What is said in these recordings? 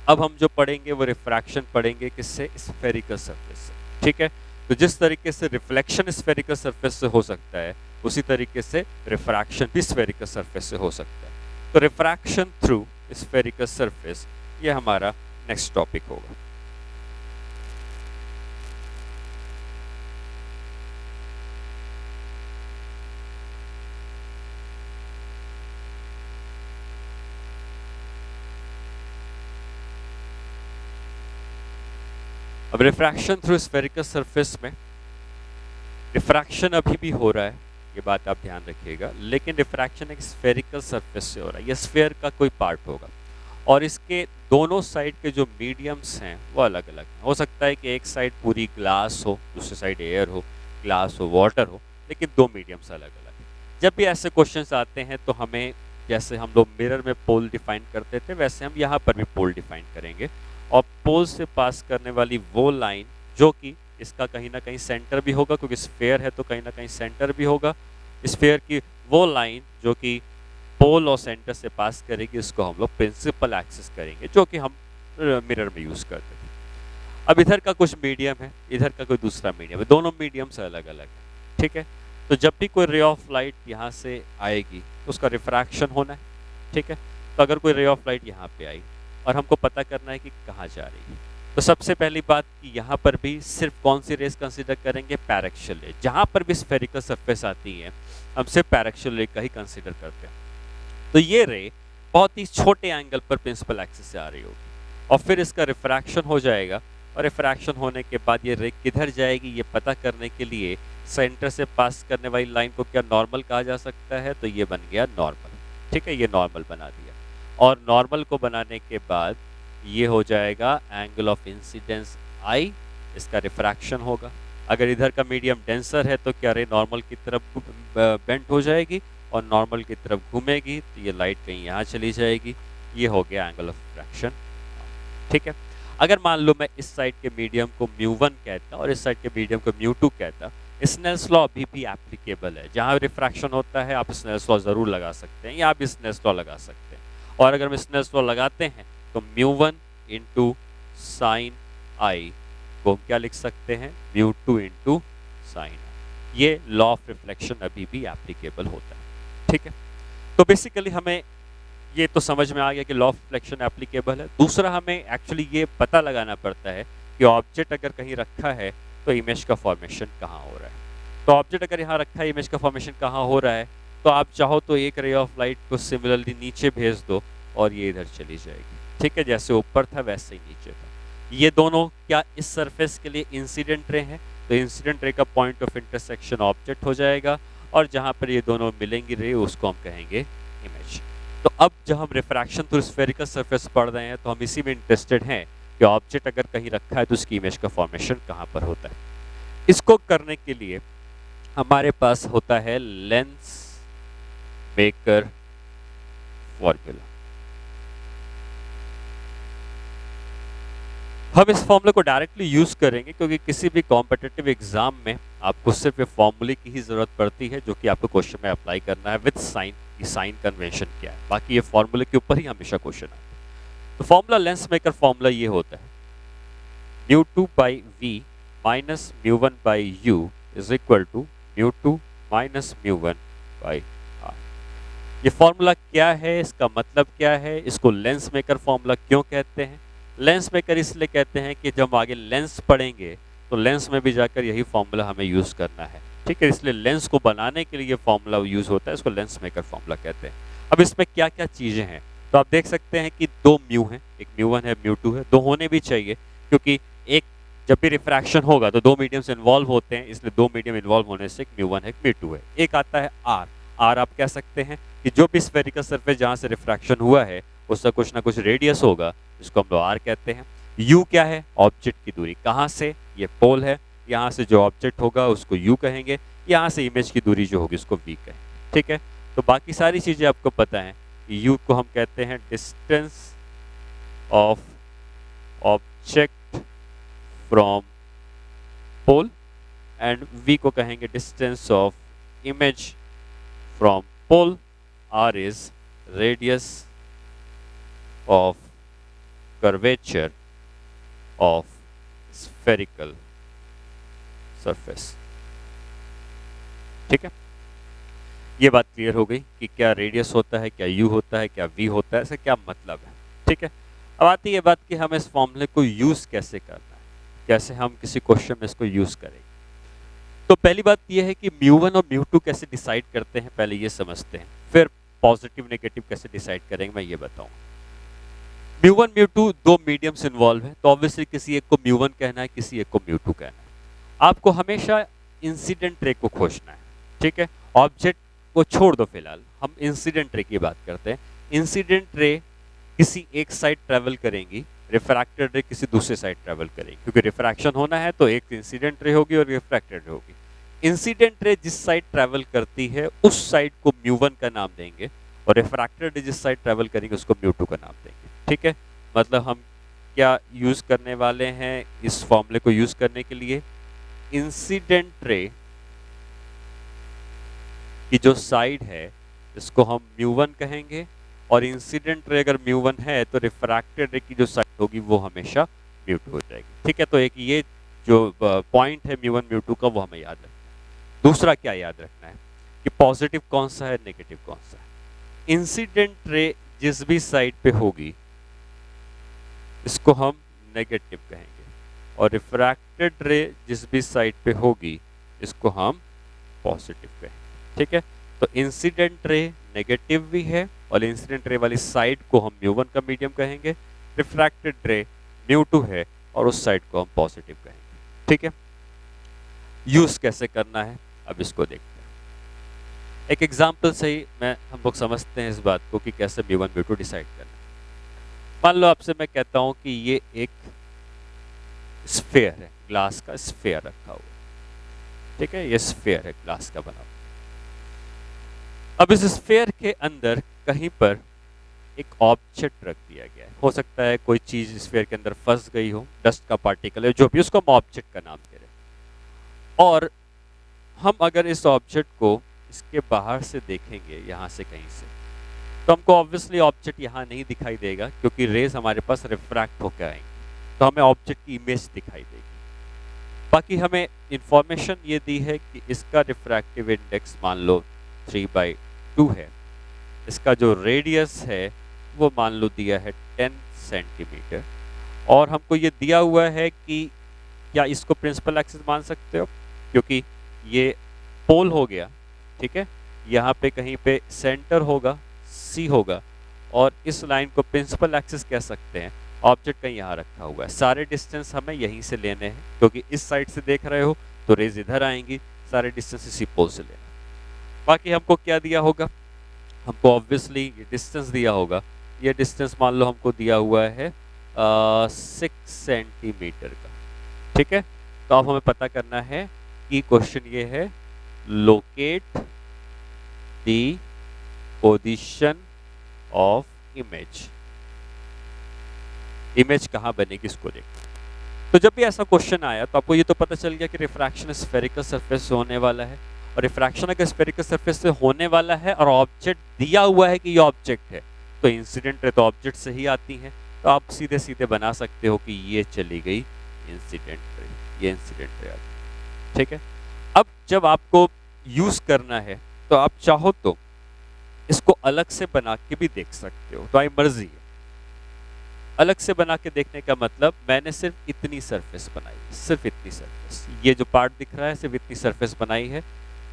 अब हम जो पढ़ेंगे वो रिफ्रैक्शन पढ़ेंगे किससे, स्फेरिकल सरफेस से, ठीक है। तो जिस तरीके से रिफ्लेक्शन स्फेरिकल सरफेस से हो सकता है, उसी तरीके से रिफ्रैक्शन भी स्फेरिकल सरफेस से हो सकता है। तो रिफ्रैक्शन थ्रू स्फेरिकल सरफेस, ये हमारा नेक्स्ट टॉपिक होगा। अब रिफ्रैक्शन थ्रू स्फेरिकल सरफेस में रिफ्रैक्शन अभी भी हो रहा है, ये बात आप ध्यान रखिएगा, लेकिन रिफ्रैक्शन एक स्फेरिकल सरफेस से हो रहा है, ये स्फेयर का कोई पार्ट होगा और इसके दोनों साइड के जो मीडियम्स हैं वो अलग अलग हैं। हो सकता है कि एक साइड पूरी ग्लास हो, दूसरी साइड एयर हो, ग्लास हो, वाटर हो, लेकिन दो मीडियम्स अलग अलग हैं। जब भी ऐसे क्वेश्चंस आते हैं तो हमें, जैसे हम लोग मिरर में पोल डिफाइन करते थे, वैसे हम यहाँ पर भी पोल डिफाइन करेंगे और पोल से पास करने वाली वो लाइन जो कि इसका कहीं ना कहीं सेंटर भी होगा, क्योंकि स्फेयर है तो कहीं ना कहीं सेंटर भी होगा, स्फेयर की वो लाइन जो कि पोल और सेंटर से पास करेगी, इसको हम लोग प्रिंसिपल एक्सिस करेंगे, जो कि हम मिरर में यूज करते थे। अब इधर का कुछ मीडियम है, इधर का कोई दूसरा मीडियम है, दोनों मीडियम से अलग अलग है, ठीक है। तो जब भी कोई रे ऑफ लाइट यहाँ से आएगी तो उसका रिफ्रैक्शन होना है, ठीक है। तो अगर कोई रे ऑफ लाइट यहाँ पे आई और हमको पता करना है कि कहाँ जा रही है, तो सबसे पहली बात कि यहाँ पर भी सिर्फ कौन सी रेस कंसीडर करेंगे, पैरेक्शियल रे। जहाँ पर भी स्फेरिकल सरफेस आती है हम सिर्फ पैरेक्शियल रे का ही कंसीडर करते हैं। तो ये रे बहुत ही छोटे एंगल पर प्रिंसिपल एक्सिस से आ रही होगी और फिर इसका रिफ्रैक्शन हो जाएगा और रिफ्रैक्शन होने के बाद ये रे किधर जाएगी ये पता करने के लिए सेंटर से पास करने वाली लाइन को क्या नॉर्मल कहा जा सकता है, तो ये बन गया नॉर्मल, ठीक है, ये नॉर्मल बना दिया। और नॉर्मल को बनाने के बाद ये हो जाएगा एंगल ऑफ इंसिडेंस आई, इसका रिफ्रैक्शन होगा। अगर इधर का मीडियम डेंसर है तो क्या रे नॉर्मल की तरफ बेंट हो जाएगी और नॉर्मल की तरफ घूमेगी, तो ये लाइट कहीं यहाँ चली जाएगी, ये हो गया एंगल ऑफ रिफ्रैक्शन, ठीक है। अगर मान लो मैं इस साइड के मीडियम को μ1 कहता और इस साइड के मीडियम को μ2 कहता, स्नेल्स लॉ अभी भी एप्लीकेबल है। जहाँ रिफ्रैक्शन होता है आप स्नेल्स लॉ जरूर लगा सकते हैं, या आप स्नेल्स लॉ लगा सकते हैं। और अगर हम स्नेल्स लॉ लगाते हैं तो μ1 इंटू साइन आई को हम क्या लिख सकते हैं, μ2 इंटू साइन। ये लॉ ऑफ रिफ्लेक्शन अभी भी एप्लीकेबल होता है, ठीक है। तो बेसिकली हमें ये तो समझ में आ गया कि लॉ ऑफ रिफ्लेक्शन एप्लीकेबल है। दूसरा हमें एक्चुअली ये पता लगाना पड़ता है कि ऑब्जेक्ट अगर कहीं रखा है तो इमेज का फॉर्मेशन कहाँ हो रहा है। तो ऑब्जेक्ट अगर यहाँ रखा है, इमेज का फॉर्मेशन कहाँ हो रहा है, तो आप चाहो तो एक रे ऑफ लाइट को सिमिलरली नीचे भेज दो और ये इधर चली जाएगी, ठीक है। जैसे ऊपर था वैसे ही नीचे था। ये दोनों क्या इस सरफेस के लिए इंसिडेंट रे हैं, तो इंसिडेंट रे का पॉइंट ऑफ इंटरसेक्शन ऑब्जेक्ट हो जाएगा और जहाँ पर ये दोनों मिलेंगी रे उसको हम कहेंगे इमेज। तो अब जब हम रिफ्रैक्शन थ्रू स्फेरिकल सरफेस पढ़ रहे हैं तो हम इसी में इंटरेस्टेड हैं कि ऑब्जेक्ट अगर कहीं रखा है तो उसकी इमेज का फॉर्मेशन कहाँ पर होता है। इसको करने के लिए हमारे पास होता है लेंस मेकर फॉर्मूला। हम इस फॉर्मूले को डायरेक्टली यूज करेंगे क्योंकि किसी भी कॉम्पिटिटिव एग्जाम में आपको सिर्फ ये फॉर्मूले की ही जरूरत पड़ती है, जो कि आपको क्वेश्चन में अप्लाई करना है विद साइन। ये साइन कन्वेंशन क्या है, बाकी ये फॉर्मूले के ऊपर ही हमेशा क्वेश्चन आता है। तो फॉर्मूला लेंस मेकर फॉर्मूला ये होता है μ2 by v minus μ1 by u is equal to μ2 minus μ1 by r। ये फॉर्मूला क्या है, इसका मतलब क्या है, इसको लेंस मेकर फॉर्मूला क्यों कहते हैं। लेंस मेकर इसलिए कहते हैं कि जब आगे लेंस पढ़ेंगे तो लेंस में भी जाकर यही फॉर्मूला हमें यूज करना है, ठीक है। इसलिए लेंस को बनाने के लिए ये फॉर्मूला यूज होता है, इसको लेंस मेकर फॉर्मूला कहते हैं। अब इसमें क्या क्या चीजें हैं, तो आप देख सकते हैं कि दो म्यू हैं, एक μ1 है μ2 है, दो होने भी चाहिए क्योंकि एक जब भी रिफ्रैक्शन होगा तो दो मीडियम्स इन्वॉल्व होते हैं, इसलिए दो मीडियम इन्वॉल्व होने से एक μ1 है एक μ2 है। एक आता है r, r आप कह सकते हैं कि जो भी स्फेरिकल सरफेस जहां से रिफ्रैक्शन हुआ है उसका कुछ ना कुछ रेडियस होगा, जिसको हम लोग r कहते हैं। u क्या है, ऑब्जेक्ट की दूरी, कहाँ से, ये पोल है, यहाँ से जो ऑब्जेक्ट होगा उसको u कहेंगे, यहाँ से इमेज की दूरी जो होगी उसको v कहेंगे, ठीक है। तो बाकी सारी चीजें आपको पता है। u को हम कहते हैं distance of object from pole and v को कहेंगे distance of image from pole, r is radius of curvature of spherical surface. ठीक है, ये बात क्लियर हो गई कि क्या रेडियस होता है, क्या यू होता है, क्या वी होता है, ऐसा क्या मतलब है। ठीक है, अब आती है बात कि हम इस फॉर्मूले को यूज कैसे करना है, कैसे हम किसी क्वेश्चन में इसको यूज करेंगे। तो पहली बात यह है कि μ1 और μ2 कैसे डिसाइड करते हैं, पहले ये समझते हैं, फिर पॉजिटिव नेगेटिव कैसे डिसाइड करेंगे मैं ये बताऊंगा। μ1 μ2 दो मीडियम्स इन्वॉल्व हैं, तो ऑब्वियसली किसी एक को μ1 कहना है, किसी एक को μ2 कहना है। आपको हमेशा इंसिडेंट रे को खोजना है। ठीक है, ऑब्जेक्ट को छोड़ दो, फिलहाल हम इंसिडेंट रे की बात करते हैं। इंसिडेंट रे किसी एक साइड ट्रेवल करेंगी, रिफ्रैक्टेड रे किसी दूसरे साइड ट्रेवल करेंगी, क्योंकि रिफ्रैक्शन होना है तो एक इंसिडेंट रे होगी और रिफ्रैक्टेड रे होगी। इंसिडेंट रे जिस साइड ट्रेवल करती है उस साइड को μ1 का नाम देंगे, और रिफ्रैक्टेड रे जिस साइड ट्रेवल करेंगे उसको μ2 का नाम देंगे। ठीक है, मतलब हम क्या यूज करने वाले हैं इस फॉर्मूले को यूज करने के लिए, इंसिडेंट रे की जो साइड है इसको हम μ1 कहेंगे, और इंसिडेंट रे अगर μ1 है तो रिफ्रैक्टेड रे की जो साइड होगी वो हमेशा μ2 हो जाएगी। ठीक है, तो एक ये जो पॉइंट है μ1 μ2 का वो हमें याद रखना है। दूसरा क्या याद रखना है कि पॉजिटिव कौन सा है, नेगेटिव कौन सा है। इंसिडेंट रे जिस भी साइड पे होगी इसको हम नेगेटिव कहेंगे, और रिफ्रैक्टेड रे जिस भी साइड पे होगी इसको हम पॉजिटिव कहेंगे। ठीक है, तो इंसिडेंट रे नेगेटिव भी है, और इंसिडेंट रे वाली साइड को हम μ1 का मीडियम कहेंगे, रिफ्रैक्टेड रे μ2 है और उस साइड को हम पॉजिटिव कहेंगे। ठीक है, यूज कैसे करना है अब इसको देखते हैं। एक एग्जांपल से ही हम लोग समझते हैं इस बात को कि कैसे μ1 μ2 डिसाइड करना है। मान लो आपसे मैं कहता हूं कि ये एक स्फेयर है, ग्लास का स्फेयर रखा हुआ। ठीक है, ये स्फेयर है ग्लास का बना हुआ। अब इस स्फेयर के अंदर कहीं पर एक ऑब्जेक्ट रख दिया गया है, हो सकता है कोई चीज स्फेयर के अंदर फंस गई हो, डस्ट का पार्टिकल है, जो भी, उसको हम ऑब्जेक्ट का नाम दे रहे हैं। और हम अगर इस ऑब्जेक्ट को इसके बाहर से देखेंगे, यहाँ से कहीं से, तो हमको ऑब्वियसली ऑब्जेक्ट यहाँ नहीं दिखाई देगा, क्योंकि रेज हमारे पास रिफ्रैक्ट होकर आएंगे, तो हमें ऑब्जेक्ट की इमेज दिखाई देगी। बाकी हमें इंफॉर्मेशन ये दी है कि इसका रिफ्रैक्टिव इंडेक्स मान लो 3/2 है, इसका जो रेडियस है वो मान लो दिया है 10 सेंटीमीटर, और हमको ये दिया हुआ है कि क्या इसको प्रिंसिपल एक्सिस मान सकते हो, क्योंकि ये पोल हो गया। ठीक है, यहाँ पे कहीं पे सेंटर होगा, सी होगा, और इस लाइन को प्रिंसिपल एक्सिस कह सकते हैं। ऑब्जेक्ट कहीं यहाँ रखा हुआ है, सारे डिस्टेंस हमें यहीं से लेने हैं, क्योंकि इस साइड से देख रहे हो तो रेज इधर आएंगी, सारे डिस्टेंस इसी पोल से लेना। बाकी हमको क्या दिया होगा, हमको ऑब्वियसली ये डिस्टेंस दिया होगा। ये डिस्टेंस मान लो हमको दिया हुआ है 6 सेंटीमीटर का। ठीक है, तो अब हमें पता करना है कि क्वेश्चन ये है, locate the position of image. Image कहाँ बनेगी इसको देखो। तो जब भी ऐसा क्वेश्चन आया तो आपको ये तो पता चल गया कि रिफ्रैक्शन स्फेरिकल सरफेस से होने वाला है, और रिफ्रैक्शन अगर स्फेरिकल सरफेस से होने वाला है और ऑब्जेक्ट दिया हुआ है कि ये ऑब्जेक्ट है, तो इंसिडेंट रे तो ऑब्जेक्ट से ही आती है, तो आप सीधे सीधे बना सकते हो कि ये चली गई इंसिडेंट रे, ये इंसिडेंट रे आती। ठीक है, अब जब आपको यूज करना है तो आप चाहो तो इसको अलग से बना के भी देख सकते हो, तो आई मर्जी है। अलग से बना के देखने का मतलब, मैंने सिर्फ इतनी सरफेस बनाई, सिर्फ इतनी सरफेस, ये जो पार्ट दिख रहा है सिर्फ इतनी सरफेस बनाई है।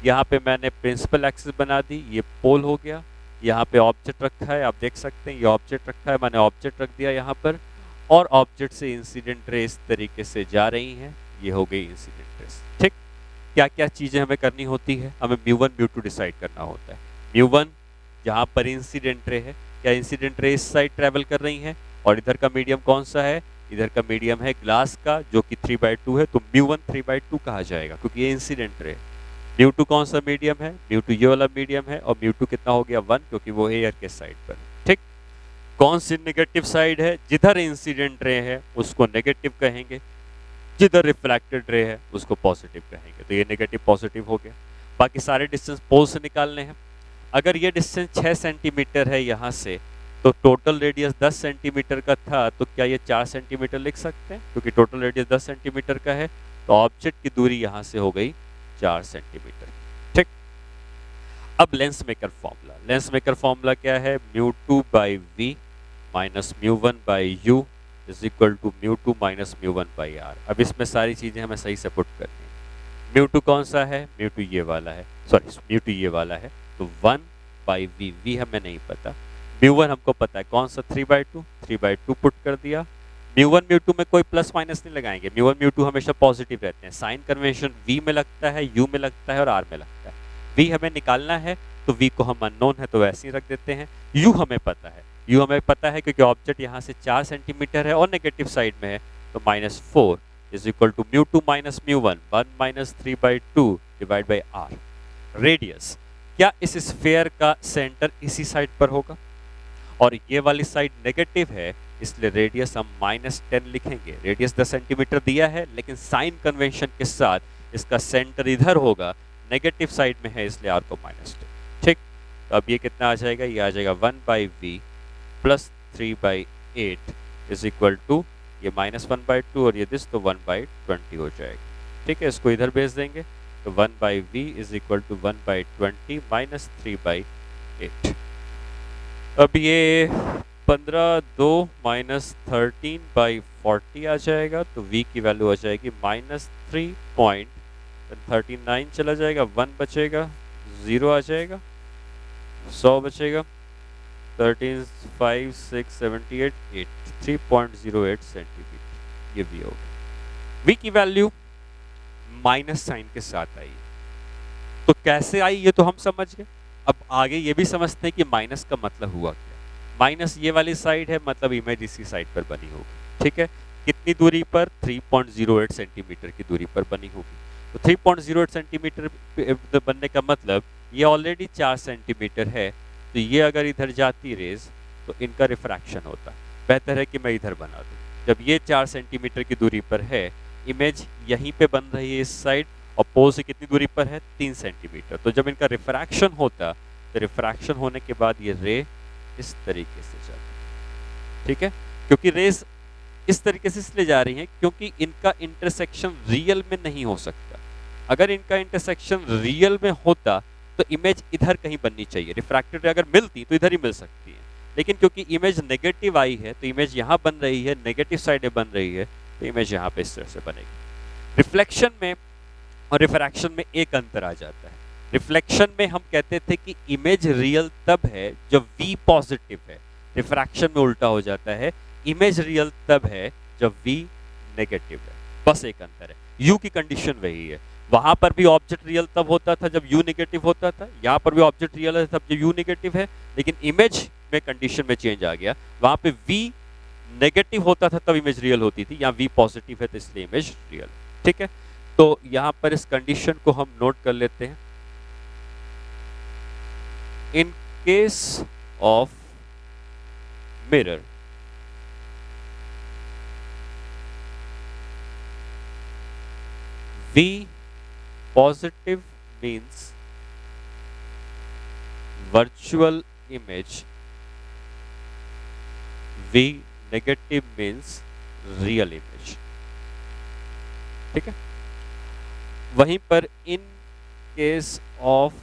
यहाँ पे मैंने प्रिंसिपल एक्सिस बना दी, ये पोल हो गया, यहाँ पे ऑब्जेक्ट रखा है, आप देख सकते हैं ये ऑब्जेक्ट रखा है, मैंने ऑब्जेक्ट रख दिया यहाँ पर, और ऑब्जेक्ट से इंसिडेंट रे इस तरीके से जा रही हैं, ये हो गई इंसिडेंट रेस। ठीक, क्या क्या चीज़ें हमें करनी होती है, हमें μ1 μ2 डिसाइड करना होता है। μ1 जहाँ पर इंसिडेंट रे है, क्या इंसिडेंट रे इस साइड ट्रेवल कर रही है, और इधर का मीडियम कौन सा है, इधर का मीडियम है ग्लास का जो कि 3/2 है, तो μ1 3/2 कहा जाएगा क्योंकि ये इंसिडेंट रे। μ2 कौन सा मीडियम है, μ2 ये वाला मीडियम है, और μ2 कितना हो गया 1 क्योंकि वो एयर के साइड पर। ठीक, कौन सी नेगेटिव साइड है, जिधर इंसिडेंट रे है उसको नेगेटिव कहेंगे, जिधर रिफ्लेक्टेड रे है उसको पॉजिटिव कहेंगे, तो ये नेगेटिव पॉजिटिव हो गया। बाकी सारे डिस्टेंस पोल से निकालने हैं। अगर ये डिस्टेंस 6 सेंटीमीटर है यहाँ से, तो टोटल रेडियस 10 सेंटीमीटर का था, तो क्या ये 4 सेंटीमीटर लिख सकते हैं? क्योंकि टोटल रेडियस 10 सेंटीमीटर का है, तो ऑब्जेक्ट की दूरी यहां से हो गई 4 सेंटीमीटर। ठीक। अब lens maker formula, lens maker formula क्या है? μ2 by V minus μ1 by U is equal to μ2 minus μ1 by R. अब इसमें सारी चीजें हमें सही से पुट करनी है। μ2 कौन सा है? μ2 ये वाला है, सॉरी μ2 ये वाला है, तो 1 बाई वी, वी हमें नहीं पता। μ1 हमको पता है, कौन सा? 3/2, 3/2 पुट कर दिया। μ1 μ2 में कोई प्लस माइनस नहीं लगाएंगे, μ1 μ2 हमेशा पॉजिटिव रहते हैं। साइन कन्वेंशन v में लगता है, u में लगता है और r में लगता है। v हमें निकालना है, तो v को हम अननोन है तो वैसे ही रख देते हैं। u हमें पता है, u हमें पता है क्योंकि ऑब्जेक्ट यहाँ से 4 सेंटीमीटर है और नेगेटिव साइड में है, तो -4 is equal to μ2 minus μ1, 1 minus 3/2 divide by r। Radius, क्या इस स्फेयर का सेंटर इसी साइड पर होगा? और ये वाली साइड नेगेटिव है, इसलिए रेडियस हम -10 लिखेंगे। रेडियस 10 सेंटीमीटर दिया है, लेकिन साइन कन्वेंशन के साथ इसका सेंटर इधर होगा, नेगेटिव साइड में है, इसलिए r को -10। ठीक। तो अब ये कितना आ जाएगा? ये आ जाएगा 1 by v plus 3/8 is equal to ये -1/2 और ये दिस, तो 1/20 हो जाएगा। ठीक है, इसको इधर भेज देंगे, तो 1 by v is equal to 1/20 minus 3/8। अब ये 15/2 माइनस 13/40 आ जाएगा, तो v की वैल्यू आ जाएगी -3.39 चला जाएगा, 1 बचेगा, 0 आ जाएगा, 100 बचेगा, 13, 5, 6, 78, 8, 3.08 सेंटीमीटर ये v होगा। v की वैल्यू माइनस साइन के साथ आई, तो कैसे आई ये तो हम समझ गए। अब आगे ये भी समझते हैं कि माइनस का मतलब हुआ क्या। माइनस ये वाली साइड है, मतलब इमेज इसी साइड पर बनी होगी। ठीक है, कितनी दूरी पर? 3.08 सेंटीमीटर की दूरी पर बनी होगी। तो 3.08 सेंटीमीटर बनने का मतलब ये ऑलरेडी 4 सेंटीमीटर है, तो ये अगर इधर जाती रेज तो इनका रिफ्रैक्शन होता। बेहतर है कि मैं इधर बना दूं। जब ये 4 सेंटीमीटर की दूरी पर है, इमेज यहीं पे बन रही है इस साइड, और पोल से कितनी दूरी पर है? 3 सेंटीमीटर। तो जब इनका रिफ्रैक्शन होता, तो रिफ्रैक्शन होने के बाद ये रे इस तरीके से जाती। ठीक है, क्योंकि रेज इस तरीके से इसलिए जा रही हैं क्योंकि इनका इंटरसेक्शन रियल में नहीं हो सकता। अगर इनका इंटरसेक्शन रियल में होता तो इमेज इधर कहीं बननी चाहिए। रिफ्रैक्टेड अगर मिलती तो इधर ही मिल सकती है, लेकिन क्योंकि इमेज नेगेटिव आई है तो इमेज यहाँ बन रही है, नेगेटिव साइड बन रही है, तो इमेज यहाँ पे इस तरह से बनेगी। रिफ्लेक्शन में और रिफ्रैक्शन में एक अंतर आ जाता है। रिफ्लेक्शन में हम कहते थे कि इमेज रियल तब है जब v पॉजिटिव है, रिफ्रैक्शन में उल्टा हो जाता है, इमेज रियल तब है जब v नेगेटिव है। बस एक अंतर है, u की कंडीशन वही है। वहां पर भी ऑब्जेक्ट रियल तब होता था जब u नेगेटिव होता था, यहाँ पर भी ऑब्जेक्ट रियल है तब जब u नेगेटिव है, लेकिन इमेज में कंडीशन में चेंज आ गया। वहां पे v नेगेटिव होता था तब इमेज रियल होती थी, यहाँ v पॉजिटिव है तो इसलिए इमेज रियल। ठीक है, तो यहाँ पर इस कंडीशन को हम नोट कर लेते हैं। In case of mirror, V positive means virtual image, V negative means real image। ठीक है, वहीं पर इन केस ऑफ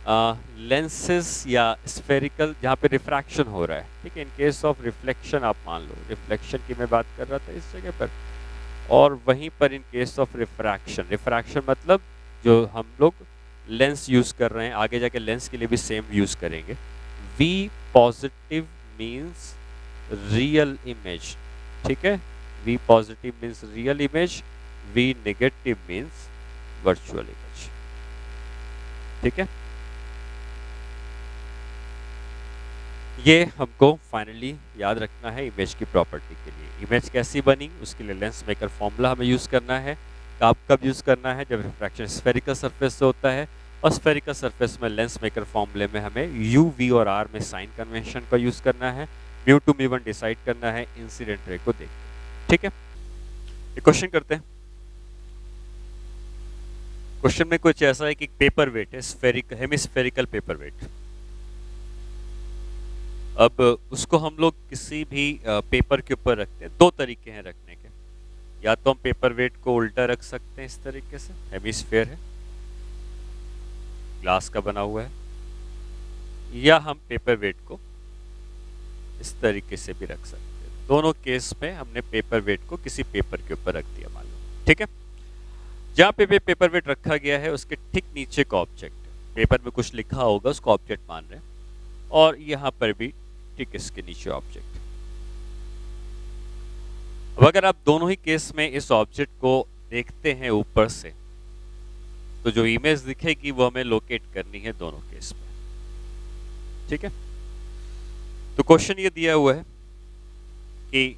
लेंसेज या स्फेरिकल जहाँ पे रिफ्रैक्शन हो रहा है, ठीक है, इन केस ऑफ रिफ्लेक्शन आप मान लो, रिफ्लेक्शन की मैं बात कर रहा था इस जगह पर, और वहीं पर in case of refraction, refraction मतलब जो हम लोग लेंस यूज कर रहे हैं, आगे जाके लेंस के लिए भी सेम यूज करेंगे। V positive means real image. ठीक है, V positive means real image, V negative means virtual image. ठीक है, ये हमको फाइनली याद रखना है इमेज की प्रॉपर्टी के लिए। इमेज कैसी बनी उसके लिए लेंस मेकर फॉर्मूला हमें यूज करना है। कब यूज करना है? जब रिफ्रैक्शन स्फेरिकल सरफेस से होता है, और स्फेरिकल सरफेस में लेंस मेकर फॉर्मूले में हमें u, v और r में साइन कन्वेंशन का यूज करना है, μ2 μ1 डिसाइड करना है, इंसिडेंट रे को देख। ठीक है, एक क्वेश्चन करते हैं। क्वेश्चन में कुछ ऐसा है कि पेपर वेट है, हेमिस्फेरिकल पेपर वेट। अब उसको हम लोग किसी भी पेपर के ऊपर रखते हैं। दो तरीके हैं रखने के, या तो हम पेपर वेट को उल्टा रख सकते हैं इस तरीके से, हेमिस्फेयर है, ग्लास का बना हुआ है, या हम पेपर वेट को इस तरीके से भी रख सकते हैं। दोनों केस में हमने पेपर वेट को किसी पेपर के ऊपर रख दिया मान लो, ठीक है। जहाँ पे भी पेपर वेट रखा गया है उसके ठीक नीचे का ऑब्जेक्ट है, पेपर में कुछ लिखा होगा उसको ऑब्जेक्ट मान रहे हैं, और यहाँ पर भी ठीक इसके नीचे ऑब्जेक्ट। अब अगर आप दोनों ही केस में इस ऑब्जेक्ट को देखते हैं ऊपर से, तो जो इमेज दिखेगी वो हमें लोकेट करनी है दोनों केस में, ठीक है। तो क्वेश्चन ये दिया हुआ है कि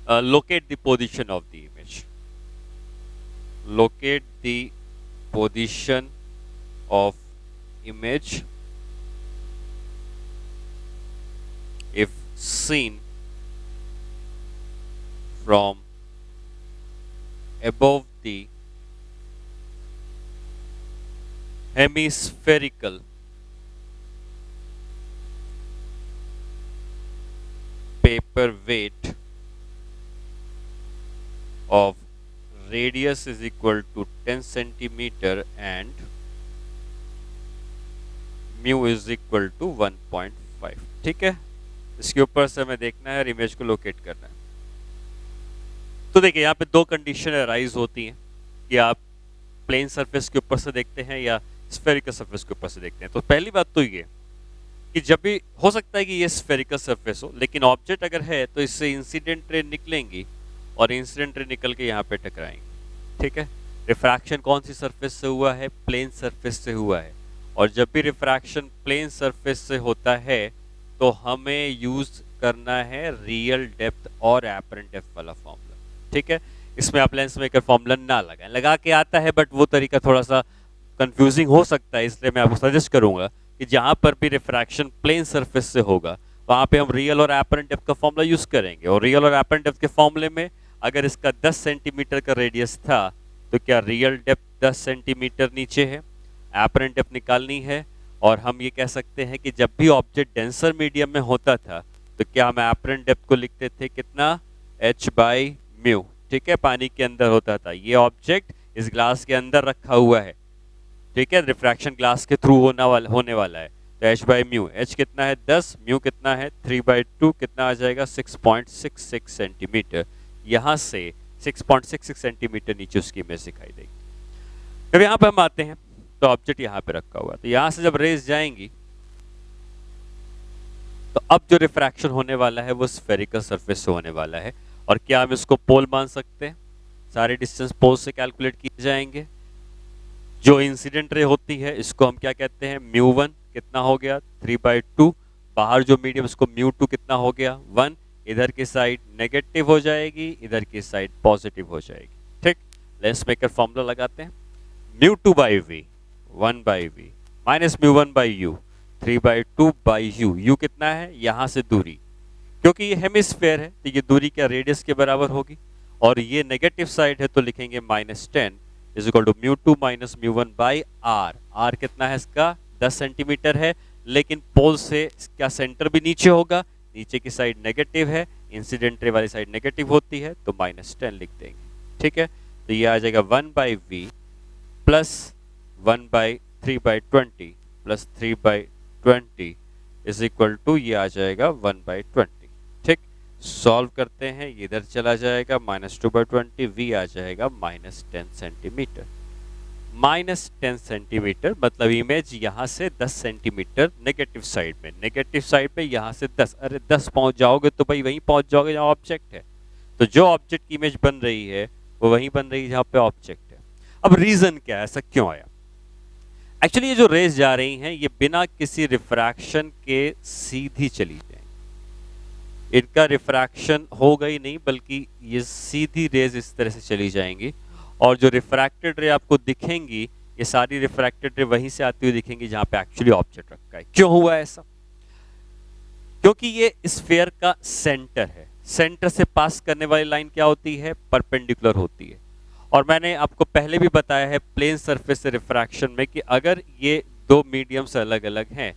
locate the position of the image, locate the position of image if seen from above the hemispherical paperweight of radius is equal to 10 centimeter and mu is equal to 1.5, ठीक है। इसके ऊपर से हमें देखना है और इमेज को लोकेट करना है। तो देखिए यहाँ पे दो कंडीशन अराइज होती हैं कि आप प्लेन सरफेस के ऊपर से देखते हैं या स्फेरिकल सरफेस के ऊपर से देखते हैं। तो पहली बात तो ये कि जब भी हो सकता है कि ये स्फेरिकल सरफेस हो, लेकिन ऑब्जेक्ट अगर है तो इससे इंसिडेंट रे निकलेंगी और इंसिडेंट रे निकल के यहाँ पे टकराएंगे, ठीक है। रिफ्रैक्शन कौन सी सरफेस से हुआ है? प्लेन सरफेस से हुआ है। और जब भी रिफ्रैक्शन प्लेन सरफेस से होता है तो हमें यूज करना है रियल डेप्थ और एपरेंट डेप्थ वाला फॉर्मूला, ठीक है। इसमें आप लेंस मेकर फॉर्मूला ना लगाएं, लगा के आता है बट वो तरीका थोड़ा सा कंफ्यूजिंग हो सकता है, इसलिए मैं आपको सजेस्ट करूंगा कि जहां पर भी रिफ्रैक्शन प्लेन सरफेस से होगा वहां पे हम रियल और एपरेंट डेप्थ का फॉर्मूला यूज करेंगे। और रियल और एपरेंट डेप्थ के फॉर्मूले में अगर इसका 10 सेंटीमीटर का रेडियस था तो क्या रियल डेप्थ 10 सेंटीमीटर नीचे है, एपरेंट डेप्थ निकालनी है। और हम ये कह सकते हैं कि जब भी ऑब्जेक्ट डेंसर मीडियम में होता था तो क्या हम एपरेंट डेप्थ को लिखते थे कितना, h/μ, ठीक है, पानी के अंदर होता था। ये ऑब्जेक्ट इस ग्लास के अंदर रखा हुआ है, ठीक है, रिफ्रैक्शन ग्लास के थ्रू होने वाला है, तो h/μ, h कितना है 10, म्यू कितना है 3/2, कितना आ जाएगा 6.66 सेंटीमीटर। यहाँ से 6.66 सेंटीमीटर नीचे उसकी इमेज दिखाई देगी। जब यहाँ पे हम आते हैं तो ऑब्जेक्ट यहाँ पे रखा हुआ है, तो यहाँ से जब रेज जाएंगी तो अब जो रिफ्रैक्शन होने वाला है वो स्फेरिकल सरफेस से होने वाला है। और क्या हम इसको पोल मान सकते हैं? सारे डिस्टेंस पोल से कैलकुलेट किए जाएंगे। जो इंसिडेंट रे होती है इसको हम क्या कहते हैं, μ1 कितना हो गया 3/2, बाहर जो मीडियम उसको μ2 कितना हो गया 1, इधर की साइड नेगेटिव हो जाएगी, इधर की साइड पॉजिटिव हो जाएगी, ठीक। लेंस मेकर फॉर्मूला लगाते हैं, μ2/v 1/v minus μ1/u 3/2/u, u कितना है यहाँ से दूरी, क्योंकि ये हेमिस्फेयर है तो ये दूरी क्या रेडियस के बराबर होगी, और ये नेगेटिव साइड है तो लिखेंगे -10 is equal to μ2 minus μ1/r। r कितना है इसका 10 सेंटीमीटर है, लेकिन पोल से क्या सेंटर भी नीचे होगा, नीचे की साइड नेगेटिव है, इंसिडेंट रे वाली साइड नेगेटिव होती है तो -10 लिख देंगे, ठीक है। तो ये आ जाएगा 1/v plus 1/3/20 plus 3/20 is equal to ये आ जाएगा 1/20, ठीक। सॉल्व करते हैं, ये इधर चला जाएगा -2/20, v आ जाएगा -10 सेंटीमीटर। -10 सेंटीमीटर मतलब इमेज यहाँ से 10 सेंटीमीटर नेगेटिव साइड में, नेगेटिव साइड पे यहाँ से 10, अरे 10 पहुँच जाओगे तो भाई वहीं पहुँच जाओगे जहाँ ऑब्जेक्ट है। तो जो ऑब्जेक्ट की इमेज बन रही है वो वहीं बन रही है जहाँ पे ऑब्जेक्ट है। अब रीजन क्या है, ऐसा क्यों आया? एक्चुअली ये जो रेज जा रही हैं ये बिना किसी रिफ्रैक्शन के सीधी चली जाएंगी, इनका रिफ्रैक्शन होगा ही नहीं बल्कि ये सीधी रेज इस तरह से चली जाएंगी, और जो रिफ्रैक्टेड रे आपको दिखेंगी ये सारी रिफ्रैक्टेड रे वहीं से आती हुई दिखेंगी जहां पे एक्चुअली ऑब्जेक्ट रखा है। क्यों हुआ ऐसा? क्योंकि ये स्फीयर का सेंटर है, सेंटर से पास करने वाली लाइन क्या होती है, परपेंडिकुलर होती है। और मैंने आपको पहले भी बताया है प्लेन सरफेस से रिफ्रैक्शन में कि अगर ये दो मीडियम्स अलग अलग हैं,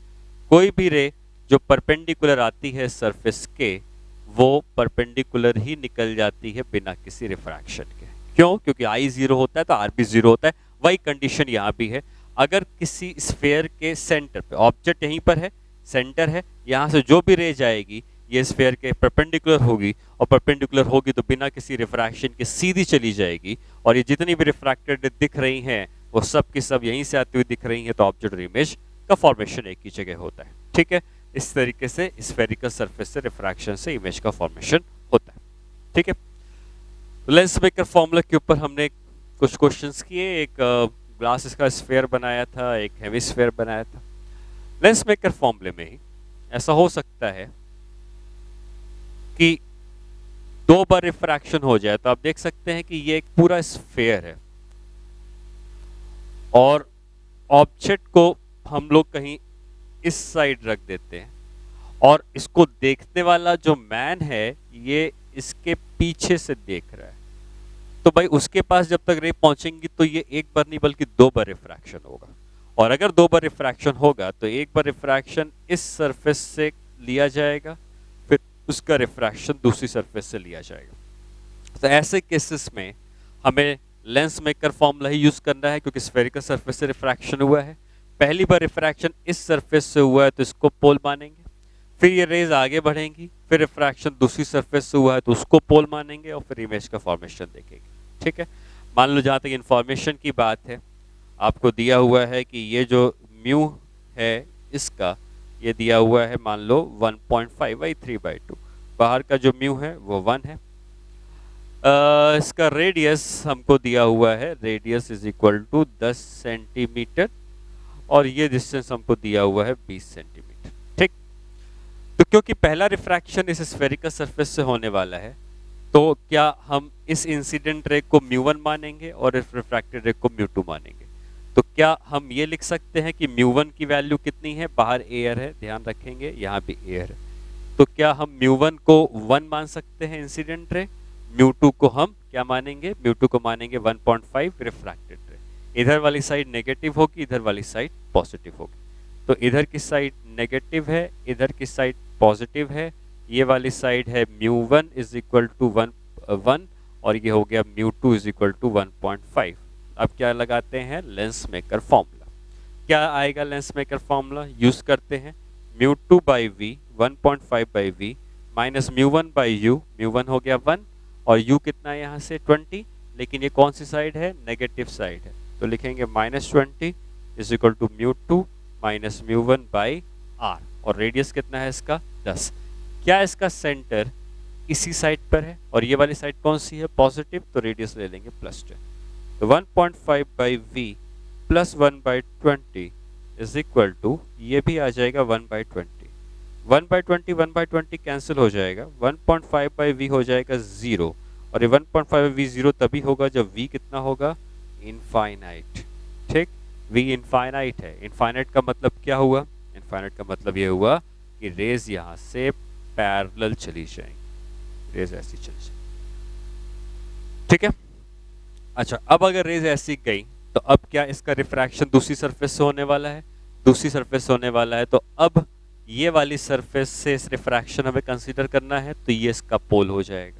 कोई भी रे जो परपेंडिकुलर आती है सरफेस के, वो परपेंडिकुलर ही निकल जाती है बिना किसी रिफ्रैक्शन के। क्यों? क्योंकि आई 0 होता है तो आर भी 0 होता है। वही कंडीशन यहाँ भी है। अगर किसी स्फेयर के सेंटर पे, ऑब्जेक्ट यहीं पर है, सेंटर है, यहाँ से जो भी रे जाएगी ये स्फेयर के परपेंडिकुलर होगी, और परपेंडिकुलर होगी तो बिना किसी रिफ्रैक्शन के सीधी चली जाएगी, और ये जितनी भी रिफ्रैक्टेड दिख रही हैं वो सब की सब यहीं से आती हुई दिख रही हैं, तो ऑब्जेक्ट और इमेज का फॉर्मेशन एक ही जगह होता है। ठीक है, इस तरीके से स्फेरिकल सरफेस से रिफ्रैक्शन से इमेज का फॉर्मेशन होता है। ठीक है, लेंस मेकर फॉर्मूला के ऊपर हमने कुछ क्वेश्चंस किए। एक ग्लास का स्फेयर बनाया था, एक हेमिस्फेयर बनाया था। लेंस मेकर फॉर्मूले में ही ऐसा हो सकता है कि 2 बार रिफ्रैक्शन हो जाए। तो आप देख सकते हैं कि ये एक पूरा स्फेयर है और ऑब्जेक्ट को हम लोग कहीं इस साइड रख देते हैं, और इसको देखने वाला जो मैन है ये इसके पीछे से देख रहा है। तो भाई उसके पास जब तक रे पहुंचेंगी तो ये एक बार नहीं बल्कि 2 बार रिफ्रैक्शन होगा, और अगर 2 बार रिफ्रैक्शन होगा तो एक बार रिफ्रैक्शन इस सरफेस से लिया जाएगा, फिर उसका रिफ्रैक्शन दूसरी सरफेस से लिया जाएगा। तो ऐसे केसेस में हमें लेंस मेकर फॉर्मूला ही यूज करना है, क्योंकि स्फेरिकल सरफेस से रिफ्रैक्शन हुआ है। पहली बार रिफ्रैक्शन इस सरफेस से हुआ है तो इसको पोल मानेंगे, फिर ये रेज आगे बढ़ेंगी, फिर रिफ्रैक्शन दूसरी सरफेस से हुआ है तो उसको पोल मानेंगे, और फिर इमेज का फॉर्मेशन देखेंगे। ठीक है, मान लो जहाँ तक इन्फॉर्मेशन की बात है, आपको दिया हुआ है कि ये जो म्यू है इसका, ये दिया हुआ है मान लो 1.5/3/2, बाहर का जो म्यू है वो 1 है। इसका रेडियस हमको दिया हुआ है, radius is equal to 10 centimetre, और ये डिस्टेंस हमको दिया हुआ है 20 सेंटीमीटर। ठीक, तो क्योंकि पहला रिफ्रैक्शन इस स्फेरिकल सरफेस से होने वाला है, तो क्या हम इस इंसिडेंट रे को μ1 मानेंगे और इस रिफ्रैक्टेड रे को μ2 मानेंगे? तो क्या हम ये लिख सकते हैं कि μ1 की वैल्यू कितनी है? बाहर एयर है, ध्यान रखेंगे, यहाँ भी एयर है, तो क्या हम μ1 को 1 मान सकते हैं इंसिडेंट रे, μ2 को हम क्या मानेंगे? μ2 को मानेंगे 1.5 रिफ्रैक्टेड रे। इधर वाली साइड नेगेटिव होगी, इधर वाली साइड पॉजिटिव होगी, तो इधर की साइड नेगेटिव है, इधर की साइड पॉजिटिव है, ये वाली साइड है μ1 इज इक्वल टू 1 और ये हो गया μ2 इज इक्वल टू 1.5। अब क्या लगाते हैं? Lens maker formula. क्या आएगा लेंस मेकर फॉर्मूला? यूज करते हैं μ2 by V 1.5 by V minus μ1 by U, μ1 हो गया 1 और u कितना है यहाँ से 20, लेकिन ये कौन सी साइड है? नेगेटिव साइड है, तो लिखेंगे -20 is equal to μ2 minus μ1 by R, और रेडियस कितना है इसका? 10। क्या इसका सेंटर इसी साइड पर है और ये वाली साइड कौन सी है? पॉजिटिव, तो रेडियस ले लेंगे +10। तो 1.5 by v plus 1/20 is equal to, ये भी आ जाएगा 1/20, 1/20 1/20 कैंसिल हो जाएगा, 1.5 बाई वी हो जाएगा 0, और ये 1.5 बाई वी 0 तभी होगा जब v कितना होगा? इनफाइनाइट। ठीक, v इनफाइनाइट है। इनफाइनाइट का मतलब क्या हुआ? इनफाइनाइट का मतलब ये हुआ कि रेज यहाँ से पैरेलल चली जाएंगी, रेज ऐसी चली जाएंगी। ठीक है, अच्छा, अब अगर रेज ऐसी गई तो अब क्या इसका रिफ्रैक्शन दूसरी सरफेस से होने वाला है? दूसरी सरफेस से होने वाला है, तो अब ये वाली सरफेस से इस रिफ्रैक्शन हमें कंसीडर करना है, तो ये इसका पोल हो जाएगा।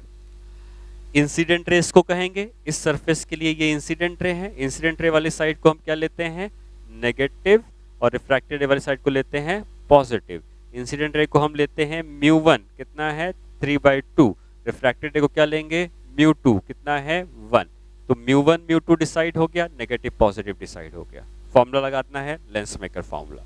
इंसिडेंट रे इसको कहेंगे, इस सरफेस के लिए ये इंसिडेंट रे है। इंसिडेंट रे वाली साइड को हम क्या लेते हैं? नेगेटिव, और रिफ्रैक्टेड रे वाली साइड को लेते हैं पॉजिटिव। इंसिडेंट रे को हम लेते हैं μ1 कितना है? 3/2। रिफ्रैक्टेड रे को क्या लेंगे? μ2 कितना है? 1। तो μ1 μ2 डिसाइड हो गया, नेगेटिव पॉजिटिव डिसाइड हो गया। फॉर्मूला लगाना है लेंस मेकर फॉर्मूला।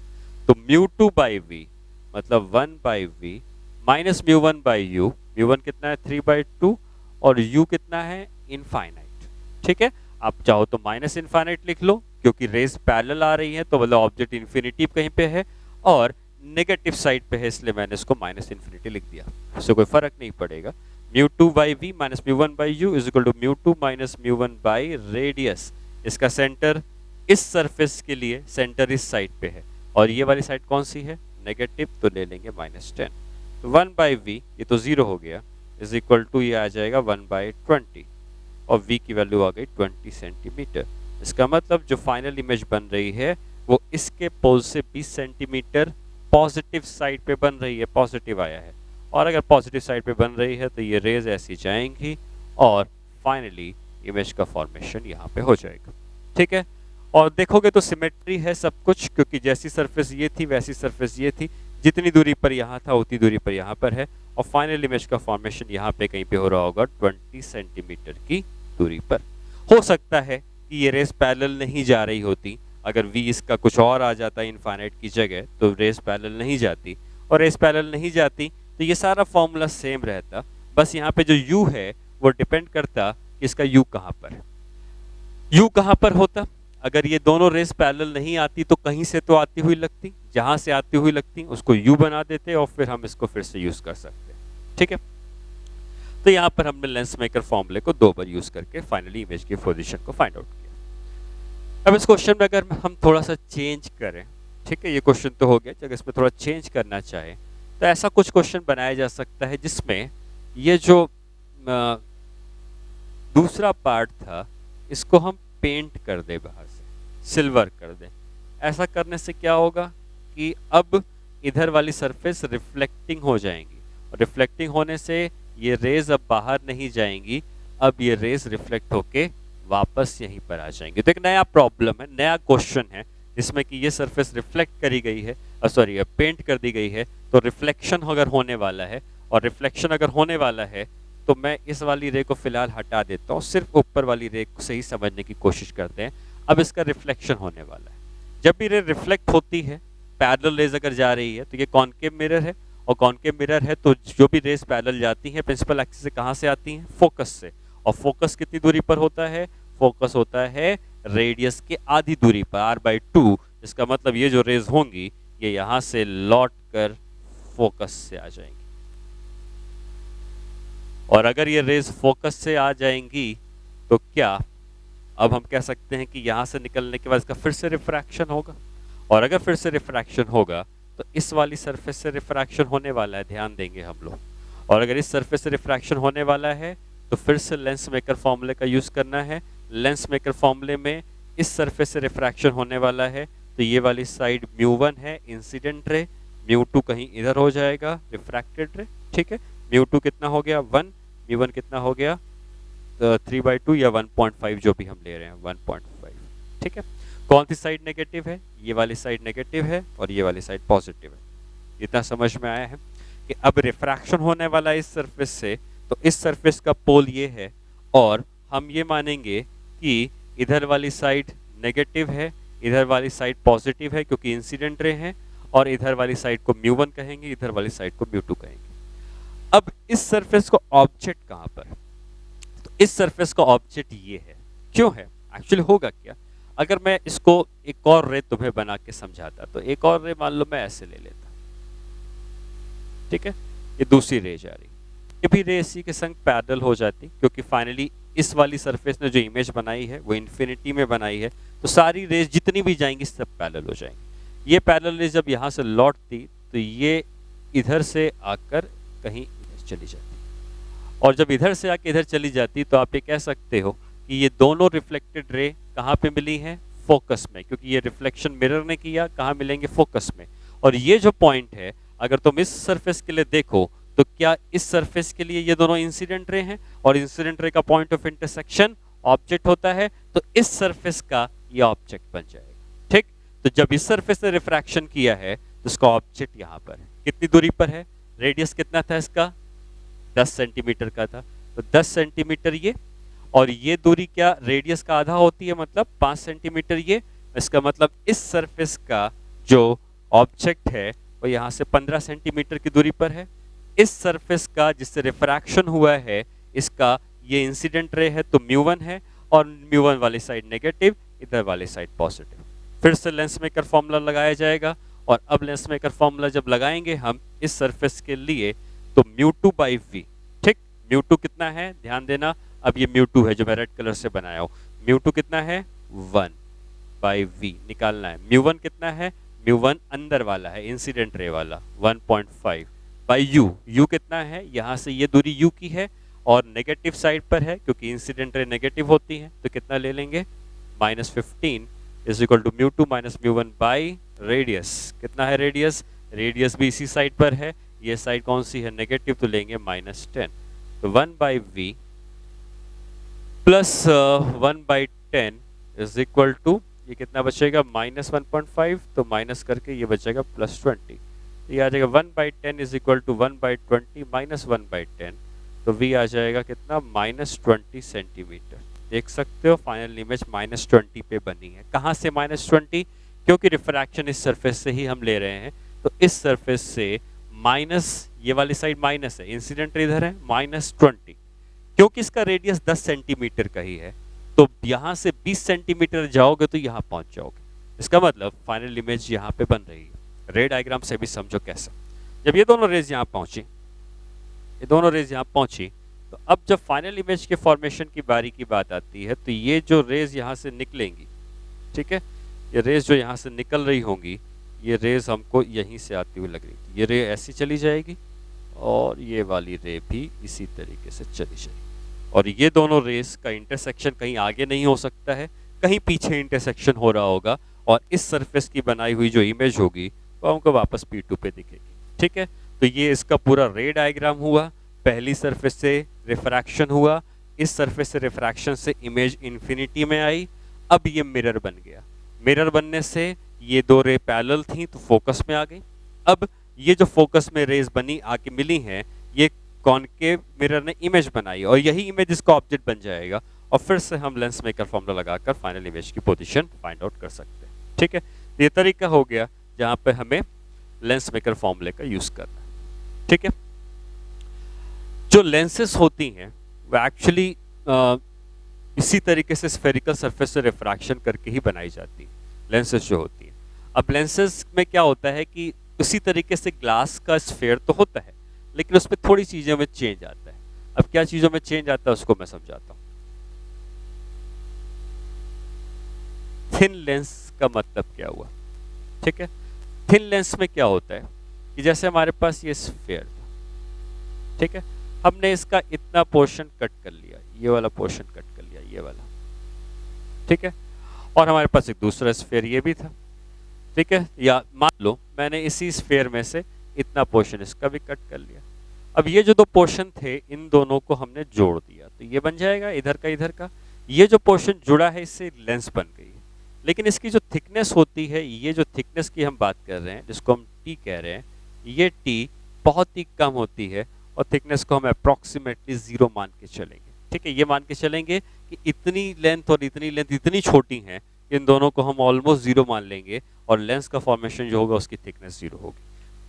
तो μ2 बाई वी मतलब 1 by V minus μ1 by U, μ1 कितना है? 3/2 और u कितना है? इनफाइनाइट। ठीक है, आप चाहो तो माइनस इनफाइनाइट लिख लो, क्योंकि रेज पैरेलल आ रही है तो मतलब ऑब्जेक्ट इन्फिनिटी कहीं पे है और नेगेटिव साइड पे है, इसलिए मैंने इसको माइनस इन्फिनिटी लिख दिया, इससे कोई फर्क नहीं पड़ेगा। μ2 by V minus μ1 by U is equal to μ2 minus μ1 by radius. इसका सेंटर इस सरफेस के लिए सेंटर इस साइड पे है, और ये वाली साइड कौन सी है? नेगेटिव, तो ले लेंगे -10। तो 1 बाई वी, ये तो 0 हो गया, इज इक्वल टू ये आ जाएगा 1/20, और v की वैल्यू आ गई 20 सेंटीमीटर। इसका मतलब जो फाइनल इमेज बन रही है वो इसके पोल से 20 सेंटीमीटर पॉजिटिव साइड पे बन रही है, पॉजिटिव आया है, और अगर पॉजिटिव साइड पे बन रही है तो ये रेज ऐसी जाएंगी और फाइनली इमेज का फॉर्मेशन यहाँ पे हो जाएगा। ठीक है, और देखोगे तो सिमेट्री है सब कुछ, क्योंकि जैसी सरफेस ये थी वैसी सरफेस ये थी, जितनी दूरी पर यहाँ था उतनी दूरी पर यहाँ पर है, और फाइनल इमेज का फॉर्मेशन यहाँ पे कहीं पे हो रहा होगा 20 सेंटीमीटर की दूरी पर। हो सकता है कि ये रेस पैरेलल नहीं जा रही होती, अगर v इसका कुछ और आ जाता इनफाइनाइट की जगह तो रेस पैरेलल नहीं जाती, और रेस पैरेलल नहीं जाती तो ये सारा फॉर्मूला सेम रहता, बस यहाँ पे जो u है वो डिपेंड करता कि इसका u कहाँ पर है। u कहाँ पर होता, अगर ये दोनों रेस पैरेलल नहीं आती तो कहीं से तो आती हुई लगती, जहां से आती हुई लगती उसको u बना देते और फिर हम इसको फिर से यूज कर सकते हैं। ठीक है, तो यहाँ पर हमने लेंस मेकर फॉर्मूले को 2 बार यूज करके फाइनली इमेज की पोजीशन को फाइंड आउट किया। अब इस क्वेश्चन में अगर हम थोड़ा सा चेंज करें, ठीक है, ये क्वेश्चन तो हो गया, अगर इसमें थोड़ा चेंज करना चाहे तो ऐसा कुछ क्वेश्चन बनाया जा सकता है जिसमें ये जो दूसरा पार्ट था इसको हम पेंट कर दें, बाहर से सिल्वर कर दें। ऐसा करने से क्या होगा कि अब इधर वाली सरफेस रिफ्लेक्टिंग हो जाएंगी, और रिफ्लेक्टिंग होने से ये रेज अब बाहर नहीं जाएंगी, अब ये रेज रिफ्लेक्ट होके वापस यहीं पर आ जाएंगे। तो एक नया प्रॉब्लम है, नया क्वेश्चन है, जिसमें कि ये सरफेस रिफ्लेक्ट करी गई है, सॉरी पेंट कर दी गई है, तो रिफ्लेक्शन अगर होने वाला है, और रिफ्लेक्शन अगर होने वाला है तो मैं इस वाली रे को फिलहाल हटा देता हूँ, सिर्फ ऊपर वाली रे को सही समझने की कोशिश करते हैं। अब इसका रिफ्लेक्शन होने वाला है, जब भी रे रिफ्लेक्ट होती है, पैरेलल रेज अगर जा रही है तो ये कॉनकेव मिरर है, और कॉनकेव मिरर है तो जो भी रेज पैरेलल जाती हैं प्रिंसिपल एक्सिस से कहाँ से आती हैं, फोकस से, और फोकस कितनी दूरी पर होता है, फोकस होता है रेडियस के आधी दूरी पर r/2। इसका मतलब ये जो रेज होंगी ये यहाँ से लौट कर फोकस से आ जाएंगी, और अगर ये रेज फोकस से आ जाएंगी तो क्या अब हम कह सकते हैं कि यहाँ से निकलने के बाद इसका फिर से रिफ्रैक्शन होगा, और अगर फिर से रिफ्रैक्शन होगा तो इस वाली सरफेस से रिफ्रैक्शन होने वाला है, ध्यान देंगे हम लोग, और अगर इस सरफेस से रिफ्रैक्शन होने वाला है तो फिर से लेंस मेकर फॉर्मूले का यूज करना है। लेंस मेकर फॉर्मूले में इस सरफेस से रिफ्रैक्शन होने वाला है तो ये वाली साइड μ1 है इंसिडेंट रे, μ2 कहीं इधर हो जाएगा रिफ्रैक्टेड रे। ठीक है, μ2 कितना हो गया 1, μ1 कितना हो गया 3/2 या 1.5, जो भी हम ले रहे हैं 1.5। ठीक है, कौन सी साइड नेगेटिव है, ये वाली साइड नेगेटिव है और ये वाली साइड पॉजिटिव है। इतना समझ में आया है कि अब रिफ्रैक्शन होने वाला है इस सरफेस से, तो इस सरफेस का पोल ये है, और हम ये मानेंगे कि इधर वाली साइड नेगेटिव है, इधर वाली साइड पॉजिटिव है क्योंकि इंसिडेंट रे है, और इधर वाली साइड को μ1 कहेंगे, इधर वाली साइड को μ2 कहेंगे। अब इस सरफेस को ऑब्जेक्ट कहाँ पर है, तो इस सरफेस का ऑब्जेक्ट ये है। क्यों है, एक्चुअली होगा क्या, अगर मैं इसको एक और रे तुम्हें बना के समझाता, तो एक और रे मान लो मैं ऐसे ले लेता, ठीक है, ये दूसरी रे जा रही, ये भी रे इसी के संग पैरेलल हो जाती, क्योंकि फाइनली इस वाली सरफेस ने जो इमेज बनाई है वो इन्फिनिटी में बनाई है, तो सारी रेज जितनी भी जाएंगी सब पैरेलल हो जाएंगी। ये पैरेलल रेज जब यहाँ से लौटती तो ये इधर से आकर कहीं इधर चली जाती, और जब इधर से आके इधर चली जाती तो आप ये कह सकते हो कि ये दोनों रिफ्लेक्टेड रे कहाँ पे मिली हैं, फोकस में, क्योंकि ये रिफ्लेक्शन मिरर ने किया, कहाँ मिलेंगे, फोकस में। और ये जो पॉइंट है अगर तुम इस सरफेस के लिए देखो तो क्या इस सरफेस के लिए ये दोनों इंसिडेंट रे हैं, और इंसिडेंट रे का पॉइंट ऑफ इंटरसेक्शन ऑब्जेक्ट होता है, तो इस सरफेस का ये ऑब्जेक्ट बन जाएगा। ठीक, तो जब इस सरफेस ने रिफ्रैक्शन किया है तो इसका ऑब्जेक्ट यहाँ पर है, कितनी दूरी पर है, रेडियस कितना था इसका 10 सेंटीमीटर का था, तो 10 सेंटीमीटर ये, और ये दूरी क्या रेडियस का आधा होती है, मतलब 5 सेंटीमीटर ये, इसका मतलब इस सरफेस का जो ऑब्जेक्ट है वो यहाँ से 15 सेंटीमीटर की दूरी पर है। इस सरफेस का जिससे रिफ्रैक्शन हुआ है इसका ये इंसिडेंट रे है तो μ1 है, और μ1 वाली साइड नेगेटिव, इधर वाली साइड पॉजिटिव। फिर से लेंस मेकर फॉर्मूला लगाया जाएगा, और अब लेंस मेकर फॉर्मूला जब लगाएंगे हम इस सरफेस के लिए तो μ2/v। ठीक, μ2 कितना है, ध्यान देना, अब ये μ2 है जो मैं रेड कलर से बनाया हूँ, μ2 कितना है 1/v निकालना है। μ1 कितना है, μ1 अंदर वाला है इंसिडेंट रे वाला 1.5 बाई u, u कितना है, यहाँ से ये दूरी u की है और नेगेटिव साइड पर है क्योंकि इंसिडेंट रे नेगेटिव होती है, तो कितना ले लेंगे -15 is equal to μ2 - μ1 by radius, कितना है रेडियस रेडियस भी इसी साइड पर है, ये साइड कौन सी है, नेगेटिव, तो लेंगे -10। तो 1/v plus 1/10 is equal to, ये कितना बचेगा, -1.5, तो माइनस करके ये बचेगा +20। ये आ जाएगा 1/10 इज इक्वल टू 1/20 माइनस 1/10, तो v आ जाएगा कितना, -20 सेंटीमीटर। देख सकते हो फाइनल इमेज -20 पे बनी है। कहाँ से -20? क्योंकि रिफ्रैक्शन इस सरफेस से ही हम ले रहे हैं, तो इस सरफेस से माइनस, ये वाली साइड माइनस है, इंसिडेंट इधर है -20। क्योंकि इसका रेडियस 10 सेंटीमीटर का ही है, तो यहाँ से 20 सेंटीमीटर जाओगे तो यहाँ पहुंच जाओगे। इसका मतलब फाइनल इमेज यहाँ पे बन रही है। रे डायग्राम से भी समझो कैसा। जब ये दोनों रेज यहाँ पहुंची, ये दोनों रेज यहाँ पहुंची, तो अब जब फाइनल इमेज के फॉर्मेशन की बारी की बात आती है, तो ये जो रेज यहाँ से निकलेंगी, ठीक है, ये रेज जो यहाँ से निकल रही होंगी, ये रेज हमको यहीं से आती हुई लग रही थी। ये रे ऐसी चली जाएगी और ये वाली रे भी इसी तरीके से चली जाएगी, और ये दोनों रेस का इंटरसेक्शन कहीं आगे नहीं हो सकता है, कहीं पीछे इंटरसेक्शन हो रहा होगा, और इस सरफेस की बनाई हुई जो इमेज होगी वो हमको वापस P2 पे दिखेगी। ठीक है, तो ये इसका पूरा रे डायग्राम हुआ। पहली सरफेस से रिफ्रैक्शन हुआ, इस सरफेस से रिफ्रैक्शन से इमेज इन्फिनिटी में आई। अब ये मिरर बन गया, मिरर बनने से ये दो रे पैरेलल थी तो फोकस में आ गई। अब ये जो फोकस में रेज बनी आके मिली हैं, ये कॉनकेव मिरर ने इमेज बनाई, और यही इमेज इसका ऑब्जेक्ट बन जाएगा, और फिर से हम लेंस मेकर फॉर्मूला लगाकर फाइनल इमेज की पोजीशन फाइंड आउट कर सकते हैं। ठीक है, ये तरीका हो गया जहां पे हमें लेंस मेकर फॉर्मूले का यूज करना है। ठीक है, जो लेंसेस होती हैं वो एक्चुअली इसी तरीके से स्फेरिकल सरफेस से रिफ्रैक्शन करके ही बनाई जाती है, लेंसेस जो होती हैं। अब लेंसेस में क्या होता है कि उसी तरीके से ग्लास का स्फेयर तो होता है, लेकिन उसमें थोड़ी चीजों में चेंज आता है। अब क्या चीजों में चेंज आता है उसको मैं समझाता हूं। थिन लेंस का मतलब क्या हुआ? ठीक है, थिन लेंस में क्या होता है कि जैसे हमारे पास ये स्फेयर था, ठीक है, हमने इसका इतना पोर्शन कट कर लिया, ये वाला पोर्शन कट कर लिया, ये वाला, ठीक है, और हमारे पास एक दूसरा स्फेयर ये भी था, ठीक है, या मान लो मैंने इसी स्फेयर में से इतना पोर्शन इसका भी कट कर लिया। अब ये जो दो पोर्शन थे, इन दोनों को हमने जोड़ दिया, तो ये बन जाएगा इधर का इधर का। ये जो पोर्शन जुड़ा है इससे लेंस बन गई है, लेकिन इसकी जो थिकनेस होती है, ये जो थिकनेस की हम बात कर रहे हैं, जिसको हम टी कह रहे हैं, ये टी बहुत ही कम होती है, और थिकनेस को हम अप्रॉक्सीमेटली 0 मान के चलेंगे। ठीक है, ये मान के चलेंगे कि इतनी लेंथ और इतनी लेंथ इतनी छोटी है, इन दोनों को हम ऑलमोस्ट 0 मान लेंगे, और लेंस का फॉर्मेशन जो होगा उसकी थिकनेस 0 होगी।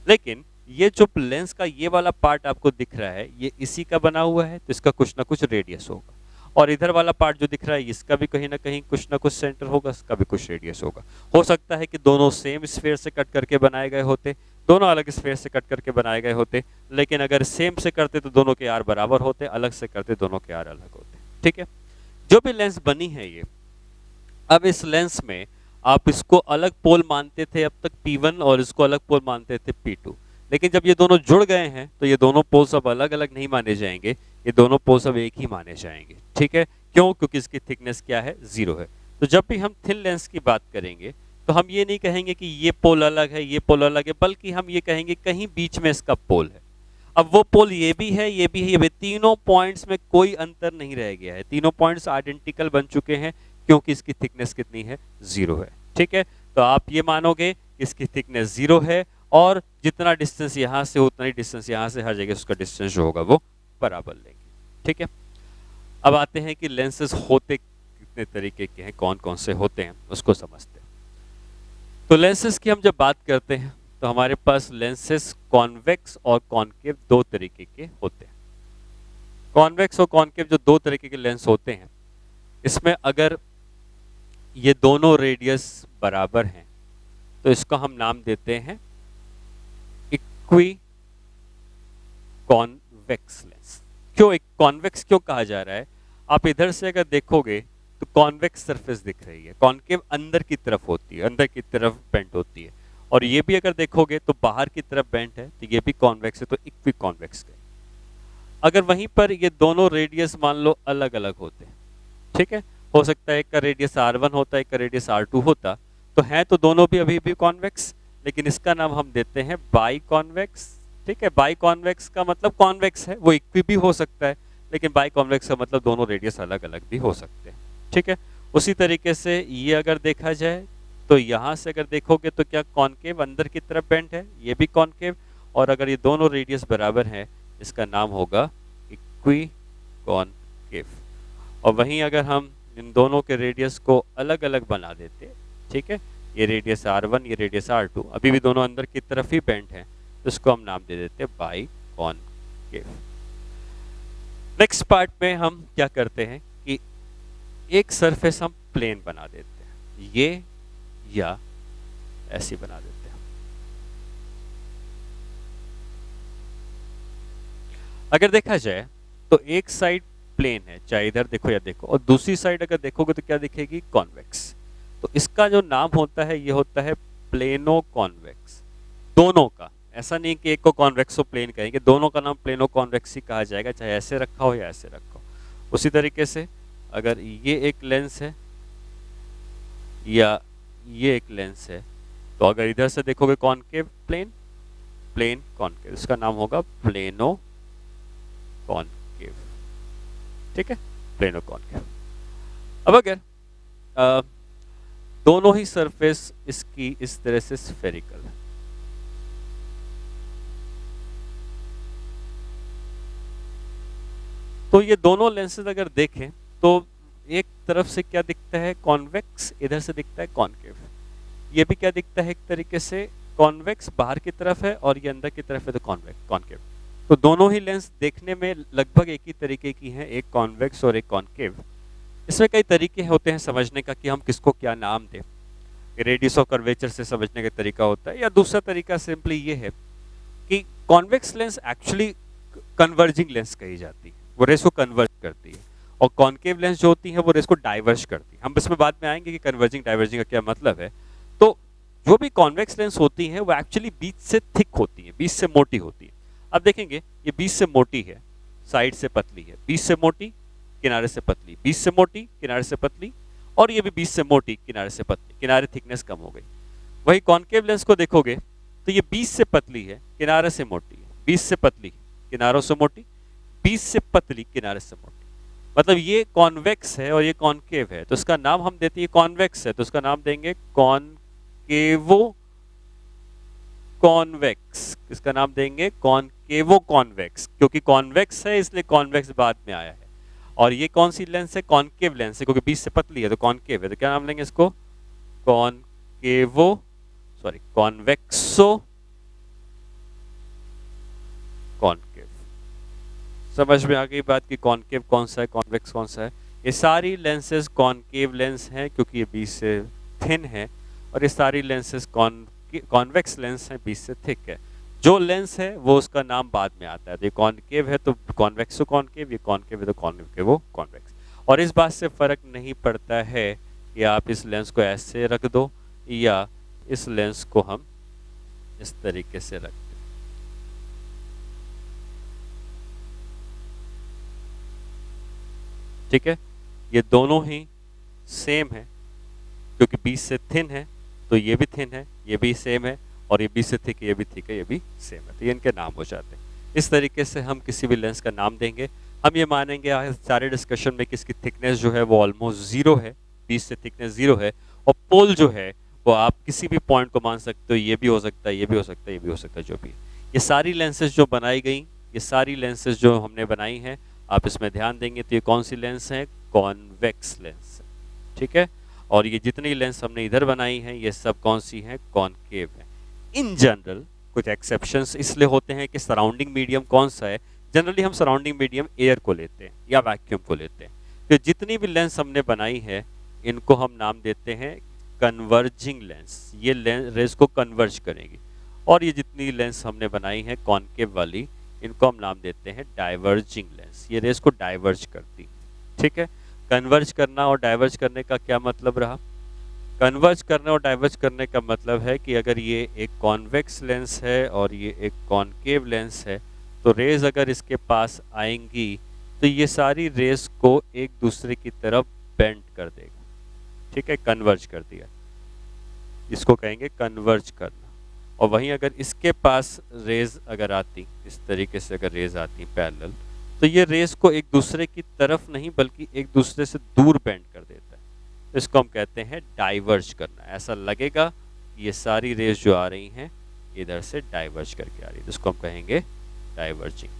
लेकिन ये जो लेंस का ये वाला पार्ट आपको दिख रहा है, ये इसी का बना हुआ है, तो इसका कुछ ना कुछ रेडियस होगा, और इधर वाला पार्ट जो दिख रहा है इसका भी कहीं ना कहीं कुछ ना कुछ सेंटर होगा, इसका भी कुछ रेडियस होगा। हो सकता है कि दोनों सेम स्फेयर से कट करके बनाए गए होते, दोनों अलग स्फेयर से कट करके बनाए गए होते, लेकिन अगर सेम से करते तो दोनों के आर बराबर होते, अलग से करते दोनों के आर अलग होते। ठीक है, जो भी लेंस बनी है ये, अब इस लेंस में आप इसको अलग पोल मानते थे अब तक P1, और इसको अलग पोल मानते थे P2, लेकिन जब ये दोनों जुड़ गए हैं तो ये दोनों पोल्स अब अलग अलग नहीं माने जाएंगे, ये दोनों पोल्स अब एक ही माने जाएंगे। ठीक है, क्यों? क्योंकि इसकी थिकनेस क्या है, 0 है। तो जब भी हम थिन लेंस की बात करेंगे तो हम ये नहीं कहेंगे कि ये पोल अलग है, ये पोल अलग है, बल्कि हम ये कहेंगे कहीं बीच में इसका पोल है। अब वो पोल ये भी है, ये भी है, ये भी, तीनों पॉइंट्स में कोई अंतर नहीं रह गया है, तीनों पॉइंट्स आइडेंटिकल बन चुके हैं, क्योंकि इसकी थिकनेस कितनी है, 0 है। ठीक है, तो आप ये मानोगे इसकी थिकनेस 0 है, और जितना डिस्टेंस यहाँ से उतना ही डिस्टेंस यहाँ से, हर जगह उसका डिस्टेंस जो होगा वो बराबर लेंगे। ठीक है, अब आते हैं कि लेंसेज होते कितने तरीके के हैं, कौन कौन से होते हैं, उसको समझते हैं। तो लेंसेज की हम जब बात करते हैं तो हमारे पास लेंसेज कॉन्वेक्स और कॉनकेव 2 तरीके के होते हैं। कॉन्वेक्स और कॉनकेव जो 2 तरीके के लेंस होते हैं, इसमें अगर ये दोनों रेडियस बराबर हैं तो इसका हम नाम देते हैं इक्वी कॉन्वेक्स लेंस। क्यों एक कॉन्वेक्स क्यों कहा जा रहा है? आप इधर से अगर देखोगे तो कॉन्वेक्स सरफेस दिख रही है, कॉनकेव अंदर की तरफ होती है, अंदर की तरफ बेंट होती है, और ये भी अगर देखोगे तो बाहर की तरफ बेंट है, तो ये भी कॉन्वेक्स है, तो इक्वी कॉन्वेक्स है। अगर वहीं पर ये दोनों रेडियस मान लो अलग अलग होते हैं, ठीक है, हो सकता है एक का रेडियस R1 होता है, एक का रेडियस R2 होता, तो है तो दोनों भी अभी भी कॉन्वेक्स, लेकिन इसका नाम हम देते हैं बाई कॉन्वेक्स। ठीक है, बाई कॉन्वेक्स का मतलब कॉन्वेक्स है, वो इक्वी भी हो सकता है, लेकिन बाई कॉन्वेक्स का मतलब दोनों रेडियस अलग अलग भी हो सकते हैं। ठीक है, उसी तरीके से ये अगर देखा जाए तो यहाँ से अगर देखोगे तो क्या कॉनकेव अंदर की तरफ बेंट है, ये भी कॉनकेव, और अगर ये दोनों रेडियस बराबर हैं इसका नाम होगा इक्वी कॉनकेव। और वहीं अगर हम इन दोनों के रेडियस को अलग अलग बना देते, ठीक है, ये रेडियस R1 ये रेडियस R2, अभी भी दोनों अंदर की तरफ ही बेंट हैं, तो इसको हम नाम दे देते हैं बाई कॉनकेव। नेक्स्ट पार्ट में हम क्या करते हैं कि एक सरफेस हम प्लेन बना देते हैं, ये या ऐसी बना देते हैं। अगर देखा जाए तो एक साइड प्लेन है, चाहे इधर देखो या देखो, और दूसरी साइड अगर देखोगे तो क्या दिखेगी, कॉन्वेक्स। तो इसका जो नाम होता है ये होता है प्लेनो कॉन्वेक्स। दोनों का, ऐसा नहीं कि एक को कॉन्वेक्सो प्लेन कहेंगे, दोनों का नाम प्लेनो कॉन्वेक्स ही कहा जाएगा, चाहे ऐसे रखा हो या ऐसे रखा हो। उसी तरीके से अगर ये एक लेंस है या ये एक लेंस है, तो अगर इधर से देखोगे कॉनकेव प्लेन, प्लेन कॉनकेव, इसका नाम होगा प्लेनो कॉनकेव। ठीक है, प्लेनो कॉनकेव। अब अगर दोनों ही सरफेस इसकी इस तरह से स्फेरिकल है, तो ये दोनों लेंसेज अगर देखें तो एक तरफ से क्या दिखता है, कॉन्वेक्स, इधर से दिखता है कॉनकेव। ये भी क्या दिखता है, एक तरीके से कॉन्वेक्स बाहर की तरफ है और ये अंदर की तरफ है, तो कॉन्वेक्स कॉनकेव। तो दोनों ही लेंस देखने में लगभग एक ही तरीके की हैं, एक कॉन्वेक्स और एक कॉनकेव। इसमें कई तरीके होते हैं समझने का कि हम किसको क्या नाम दें। रेडियस ऑफ कर्वेचर से समझने का तरीका होता है, या दूसरा तरीका सिंपली ये है कि convex lens actually converging lens कही जाती है, वो रेस को कन्वर्ज करती है, और कॉनकेव लेंस जो होती है वो रेस को डाइवर्ज करती है। हम इसमें बाद में आएंगे कि कन्वर्जिंग डाइवर्जिंग का क्या मतलब है। तो जो भी कॉन्वेक्स लेंस होती हैं वो एक्चुअली बीच से थिक होती है, बीच से मोटी होती है। अब देखेंगे ये बीच से मोटी है, साइड से पतली है, बीच से मोटी किनारे से पतली, बीच से मोटी किनारे से पतली, और ये भी बीच से मोटी किनारे से पतली, किनारे थिकनेस कम हो गई। वही कॉनकेव लेंस को देखोगे तो ये बीच से पतली है, किनारे से मोटी है, बीच से पतली किनारों से मोटी, बीच से पतली किनारे से मोटी, मतलब ये कॉन्वेक्स है और ये कॉनकेव है, तो इसका नाम हम देते हैं, कॉन्वेक्स है तो इसका नाम देंगे कॉनकेवो कॉन्वेक्स। इसका नाम देंगे कॉनकेवो कॉन्वेक्स, क्योंकि कॉन्वेक्स है इसलिए कॉन्वेक्स बाद में आया है। और ये कौन सी लेंस है, कॉनकेव लेंस है, क्योंकि बीच से पतली है तो कॉनकेव है, तो क्या नाम लेंगे इसको, कॉनकेवो, सॉरी कॉन्वेक्सो कॉनकेव। समझ में आ गई बात कि कॉनकेव कौन सा है, कॉन्वेक्स कौन सा है। ये सारी लेंसेज कॉनकेव लेंस हैं क्योंकि ये बीच से थिन है, और ये सारी लेंसेज कॉन्वेक्स लेंस हैं, बीच से थिक है। जो लेंस है वो उसका नाम बाद में आता है, तो ये कॉनकेव है तो कॉन्वेक्सो कॉनकेव, ये कॉनकेव है तो कॉनकेवो कॉन्वेक्स। और इस बात से फर्क नहीं पड़ता है कि आप इस लेंस को ऐसे रख दो या इस लेंस को हम इस तरीके से रख दें। ठीक है, ये दोनों ही सेम है क्योंकि बीच से थिन है, तो ये भी थिन है, ये भी सेम है, और ये बीच से थिक है, ये भी थिक है, ये भी सेम है, तो ये इनके नाम हो जाते हैं। इस तरीके से हम किसी भी लेंस का नाम देंगे। हम ये मानेंगे सारे डिस्कशन में कि इसकी थिकनेस जो है वो ऑलमोस्ट जीरो है, बीच से थिकनेस जीरो है, और पोल जो है वो आप किसी भी पॉइंट को मान सकते हो, ये भी हो सकता है, ये भी हो सकता है, ये भी हो सकता है, जो भी है। ये सारी लेंसेज जो बनाई गई, ये सारी लेंसेज जो हमने बनाई हैं, आप इसमें ध्यान देंगे तो ये कौन सी लेंस है, कॉन्वेक्स लेंस है। ठीक है, और ये जितनी लेंस हमने इधर बनाई हैं ये सब कौन सी हैं, कॉनकेव है। इन जनरल कुछ एक्सेप्शंस इसलिए होते हैं कि सराउंडिंग मीडियम कौन सा है, जनरली हम सराउंडिंग मीडियम एयर को लेते हैं या वैक्यूम को लेते हैं। तो जितनी भी लेंस हमने बनाई है इनको हम नाम देते हैं कन्वर्जिंग लेंस, ये रेस को कन्वर्ज करेंगी। और ये जितनी लेंस हमने बनाई है कॉनकेव वाली, इनको हम नाम देते हैं डाइवर्जिंग लेंस, ये रेस को डाइवर्ज करती। ठीक है, कन्वर्ज करना और डाइवर्ज करने का क्या मतलब रहा, कन्वर्ज करने और डाइवर्ज करने का मतलब है कि अगर ये एक कॉन्वेक्स लेंस है और ये एक कॉनकेव लेंस है, तो रेज अगर इसके पास आएंगी तो ये सारी रेज को एक दूसरे की तरफ बेंड कर देगा। ठीक है, कन्वर्ज कर दिया, इसको कहेंगे कन्वर्ज करना। और वहीं अगर इसके पास रेज अगर आती, इस तरीके से अगर रेज आती पैरेलल, तो ये रेज को एक दूसरे की तरफ नहीं बल्कि एक दूसरे से दूर बेंड कर देता है। तो इसको हम कहते हैं डाइवर्ज करना। ऐसा लगेगा ये सारी रेज जो आ रही हैं इधर से डाइवर्ज करके आ रही है, जिसको हम कहेंगे डाइवर्जिंग।